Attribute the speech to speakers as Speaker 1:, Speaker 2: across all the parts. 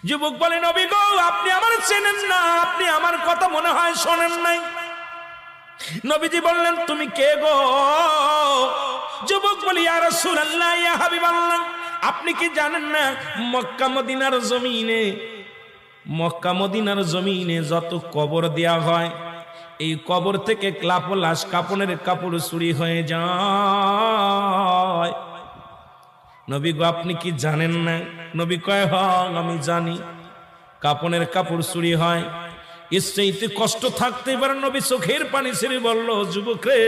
Speaker 1: যুবক বলে, নবী গো, আপনি আমার চেনেন না, আপনি আমার কথা মনে হয় শোনেন নাই। নবীজি বললেন, তুমি কে গো? যুবক বলি, ইয়া রাসূলুল্লাহ, ইয়া হাবিবাল্লাহ, আপনি কি জানেন না মক্কা মদিনার জমিনে যত কবর দেয়া হয়, এই কবর থেকে লাশ কাপনের কাপড় চুরি হয়ে যায়। নবী গো, আপনি কি জানেন না? নবী কয়, হ্যাঁ আমি জানি, কাপনের কাপড় চুরি হয়। এর চাইতে কষ্ট থাকতে পারে? নবী চোখের পানি ছেড়ে বলল, যুবক রে,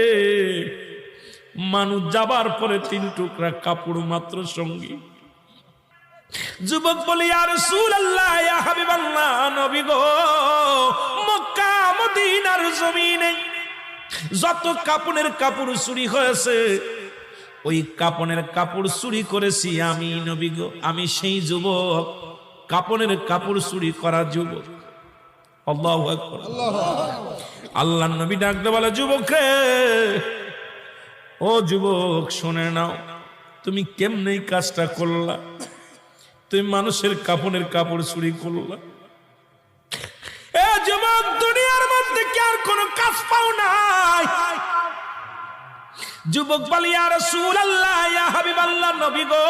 Speaker 1: মানুষ যাবার পরে 3 টুকরা কাপড় মাত্র সঙ্গী। যুবক বলে, ইয়া রাসূলুল্লাহ, ইয়া হাবিবাল্লাহ, নবী গো, মক্কা মদিনার জমিনে যত কাপনের কাপড় চুরি হয়েছে, ওই কাপনের কাপড় চুরি করেছি আমি, নবী গো, আমি সেই যুবক, কাপনের কাপড় চুরি করা যুবক। আল্লাহু আকবার। আল্লাহর নবী ডাকতে বলে, যুবক রে, ও যুবক, শুনে নাও, তুমি কেমনে এই কাজটা করলা? তুমি মানুষের কাপনের কাপড় চুরি করলা। এ যুবক, দুনিয়ার মধ্যে কি আর কোন কাজ পাও নাই? যুবক বলে, ইয়া রাসূলুল্লাহ, ইয়া হাবিবাল্লাহ, নবী গো,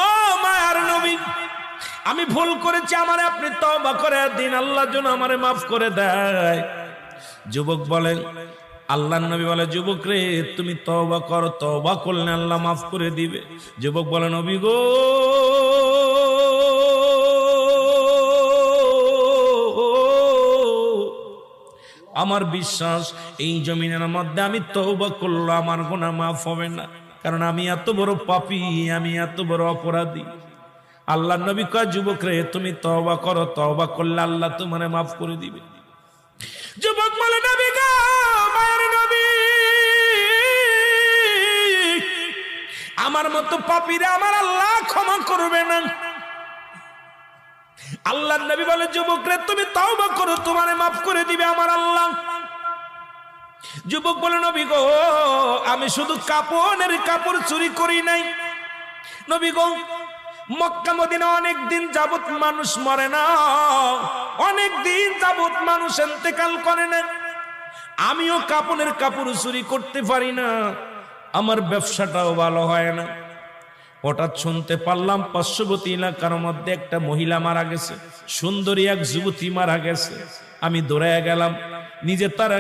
Speaker 1: ও মায়ার নবী, আমি ভুল করেছি, আমারে আপনি তওবা করে দিন, আল্লাহ যেন আমারে মাফ করে দেয়। যুবক বলে, আল্লাহর নবী বলে, যুবক রে, তুমি তওবা করো, তওবা করলে আল্লাহ মাফ করে দিবে। যুবক বলে, নবী গো, আমার বিশ্বাস, এই জমিনের মধ্যে আমি তওবা করলে আমার গুনাহ মাফ হবে না, কারণ আমি এত বড় পাপী, আমি এত বড় অপরাধী। আল্লাহর নবী কয়, যুবক রে, তুমি তওবা করো, তওবা করলে আল্লাহ তোমারে মাফ করে দিবে। যুবক বলে, নবী গো, মায়ের নবী, আমার মতো পাপীরা আমার আল্লাহ ক্ষমা করবে না। আল্লাহর নবী বলে, যুবক রে, তুমি তওবা করো, তোমারে মাফ করে দিবে আমার আল্লাহ। যুবক বলে, নবী গো, আমি শুধু কাপনের কাপড় চুরি করি নাই। নবী গো, মক্কা মদিনা অনেক দিন যাবত মানুষ মরে না, অনেক দিন যাবত মানুষ ইন্তেকাল করে না, আমিও কাপনের কাপড় চুরি করতে পারি না, আমার ব্যবসাটাও ভালো হয় না। হঠাৎ শুনতে পারলাম পার্শ্ববর্তী এলাকার মধ্যে একটা মহিলা মারা গেছে, সুন্দরী এক যুবতী মারা গেছে। আমি দৌড়ায় গেলাম, নিজে তার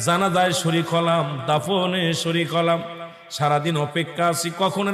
Speaker 1: জানাজায় শরীক হলাম, দাফনে শরীক হলাম। সারাদিন অপেক্ষা আছি কখন